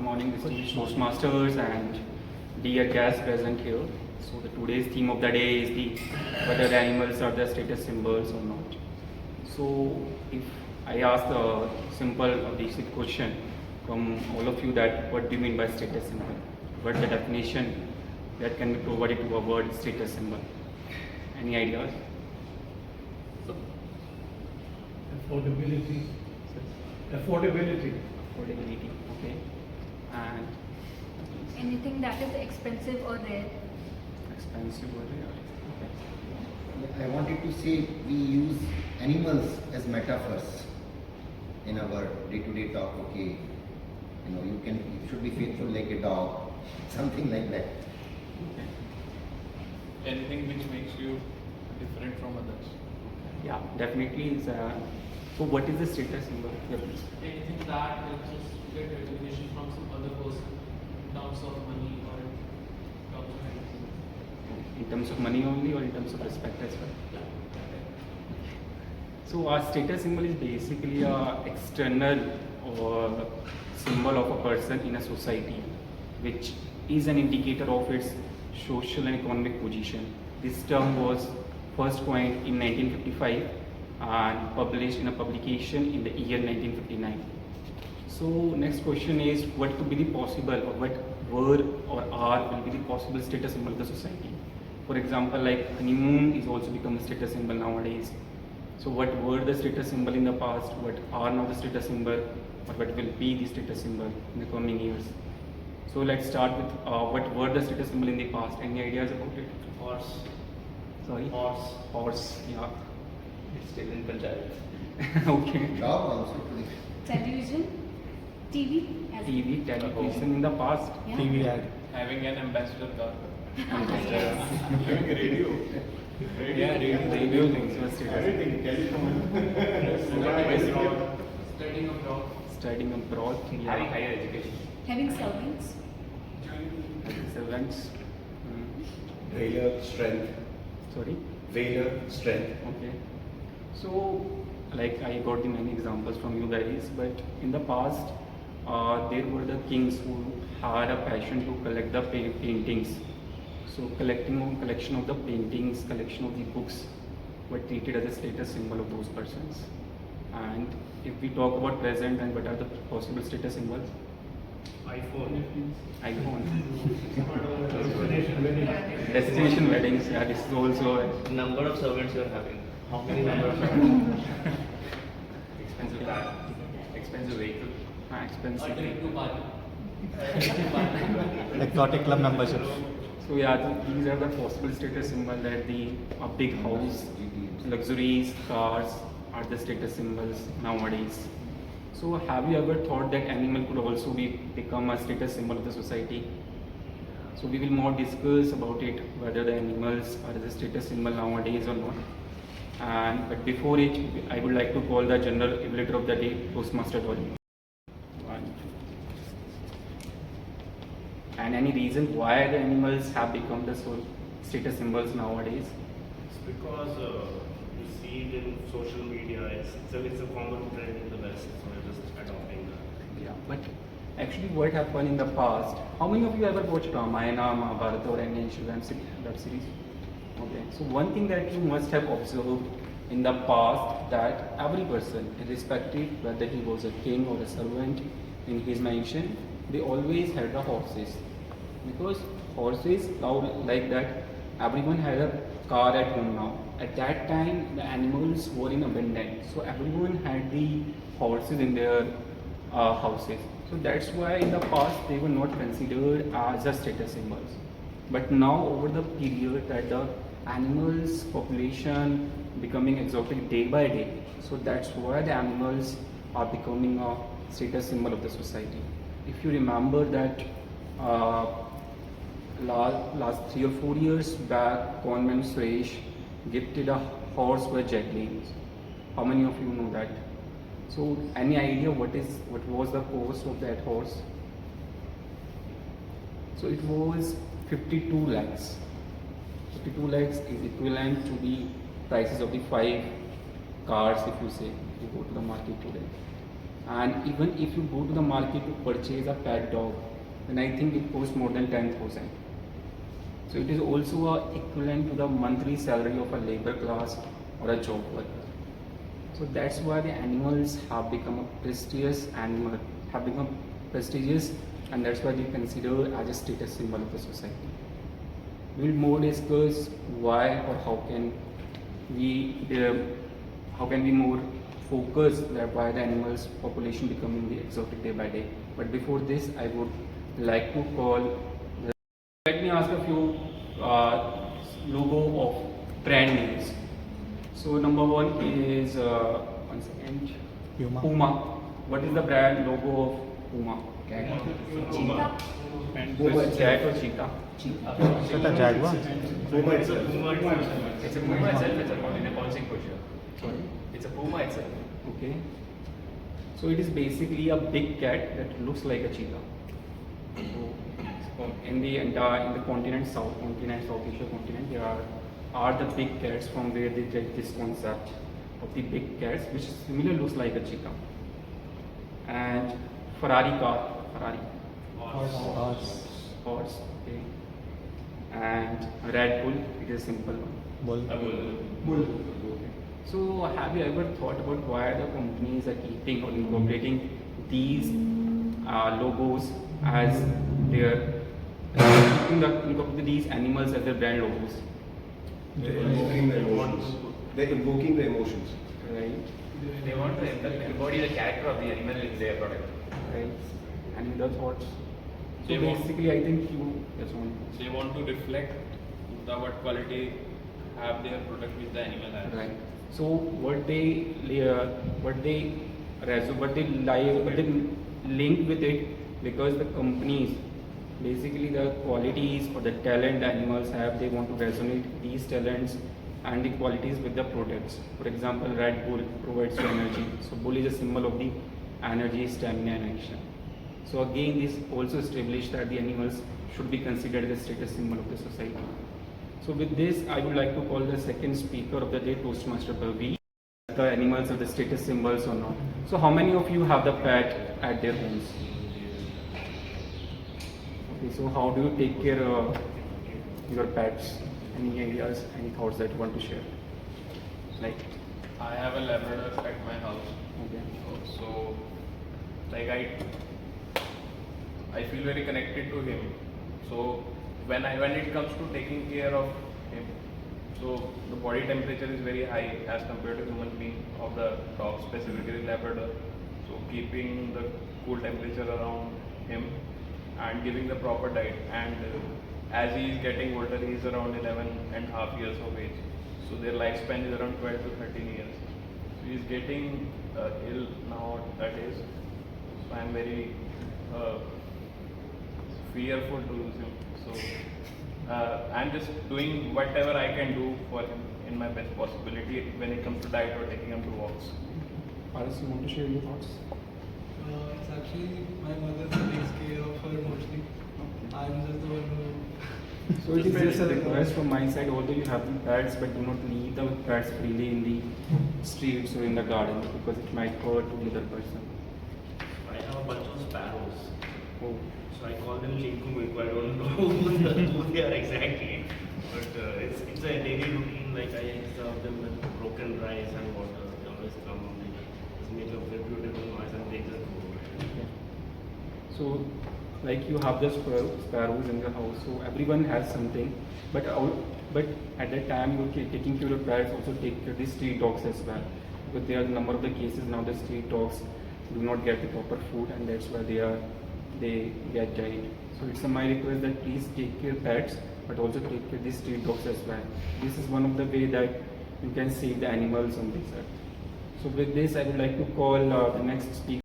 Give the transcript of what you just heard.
morning, distinguished Toastmasters and dear guests present here. So the today's theme of the day is the whether the animals are the status symbols or not. So if I ask a simple or basic question from all of you that what do you mean by status symbol? What's the definition that can be provided to a word status symbol? Any ideas? Affordability. Affordability. Affordability, okay. And Anything that is expensive or rare. expensive or rare. Okay. I wanted to say we use animals as metaphors in our day-to-day talk. Okay, you should be faithful like a dog, something like that. Okay. Anything which makes you different from others. Yeah, definitely. So what is the status symbol? Yeah, please. Anything that helps us get recognition from some other person in terms of money or in terms of anything. In terms of money only or in terms of respect as well? So our status symbol is basically a external or symbol of a person in a society, which is an indicator of its social and economic position. This term was first coined in 1955 and published in a publication in the year 1959. So next question is what could be the possible or what were or are will be the possible status symbol of the society. For example, like honeymoon is also become a status symbol nowadays. So what were the status symbol in the past, what are now the status symbol, or what will be the status symbol in the coming years. So let's start with what were the status symbol in the past. Any ideas about it? Horse. Sorry? Horse. Horse, yeah. It's still in Punjab. Okay. Dog also. Television, TV. As TV, television in the past. Yeah. TV ad. Having an ambassador car. Yes. Having a radio. Yeah, radio things were status. Studying abroad. Studying abroad, yeah. higher education. Having servants. Servants. Valor, strength. Sorry. Valor, strength. Okay. So, like I got the many examples from you guys, but in the past, there were the kings who had a passion to collect the paintings. So, collection of the paintings, collection of the books were treated as a status symbol of those persons. And if we talk about present and what are the possible status symbols? iPhone. iPhone. Destination wedding. Destination weddings, yeah, this is also a Number of servants you are having. How many number of servants? Expensive car. Expensive vehicle. A expensive. trip to Bali. Exotic club membership. So yeah, these are the possible status symbol that a big house, luxuries, cars are the status symbols nowadays. So have you ever thought that animal could also become a status symbol of the society? So we will more discuss about it, whether the animals are the status symbol nowadays or not. But before it, I would like to call the general evaluator of the day, Toastmaster Dolly. And any reason why the animals have become the status symbols nowadays? It's because you see it in social media. It's a common trend in the West, so we're just adopting that. Yeah, but actually what happened in the past, how many of you ever watched Ramayana, Mahabharata or any ancient web series? Okay, so one thing that you must have observed in the past that every person, irrespective whether he was a king or a servant in his mansion, they always had the horses. Because horses, now like that, everyone had a car at home now. At that time, the animals were in abundance, so everyone had the horses in their houses. So that's why in the past they were not considered as a status symbols. But now over the period that the animals population becoming exotic day by day, so that's why the animals are becoming a status symbol of the society. If you remember that last 3 or 4 years back, Conman Suresh gifted a horse for Jacqueline. How many of you know that? So any idea what was the cost of that horse? So it was 52 lakhs. 52 lakhs is equivalent to the prices of the 5 cars, if you say, if you go to the market today. And even if you go to the market to purchase a pet dog, then I think it costs more than 10,000. So it is also equivalent to the monthly salary of a labor class or a job worker. So that's why the animals have become prestigious, and that's why they consider as a status symbol of the society. We'll more discuss why or how can we more focus that why the animals population becoming the exotic day by day. But before this, I would like to call. Let me ask a few logo of brand names. So number one is one second. Puma. What is the brand logo of Puma? Cat. Cheetah. So it's cat or cheetah? Is it a jaguar? Puma It's a itself. puma itself. It's a puma itself. It's a in a bouncing posture. Sorry. It's a puma itself. Okay. So it is basically a big cat that looks like a cheetah. So in the continent, South Asia continent, there are the big cats from where they get this concept of the big cats, which similar looks like a cheetah. And Ferrari. Horse. Okay. And Red Bull, it is simple one. Bull. Okay. So have you ever thought about why the companies are keeping or incorporating these logos as their incorporating these animals as their brand logos? They're invoking the emotions. They're invoking the emotions. Right. They want to embody the character of the animal in their product. Right. And the thoughts. So They want- basically, I think that's one. They want to reflect the what quality have their product with the animal has. Right. So what they link with it, because the companies basically the qualities or the talent the animals have, they want to resonate these talents and the qualities with the products. For example, Red Bull provides you energy. So bull is a symbol of the energy, stamina, and action. So again, this also established that the animals should be considered as a status symbol of the society. So with this, I would like to call the second speaker of the day, Toastmaster Bhavi. The animals are the status symbols or not. So how many of you have the pet at their homes? Okay, so how do you take care of your pets? Any ideas, any thoughts that you want to share? Like, I have a Labrador at my house. okay. So, like I feel very connected to him. So when it comes to taking care of him, so the body temperature is very high as compared to human being of the dog, specifically Labrador. So keeping the cool temperature around him and giving the proper diet, and as he is getting older, he is around 11.5 years of age. So their lifespan is around 12 to 13 years. So he is getting ill now that is. So I am very fearful to lose him. So I'm just doing whatever I can do for him in my best possibility when it comes to diet or taking him to walks. Paras, you want to share your thoughts? It's actually my mother who takes care of her mostly. I'm just the one who. So it is just a request from my side, although you have the pets, but do not leave the pets freely in the streets or in the garden because it might hurt to the other person. I have a bunch of sparrows. Oh. So I call them Chinku Minku. I don't know who they are exactly. But it's a daily routine. Like I serve them with broken rice and water. They always come, they just make a very beautiful noise and they just go. Okay. So, like you have the sparrows in the house, so everyone has something, but at that time you're taking care of pets, also take care of the street dogs as well, because there are a number of the cases now the street dogs do not get the proper food, and that's why they get died. So it's my request that please take care of pets, but also take care of the street dogs as well. This is one of the way that you can save the animals on this earth. So with this, I would like to call the next speaker.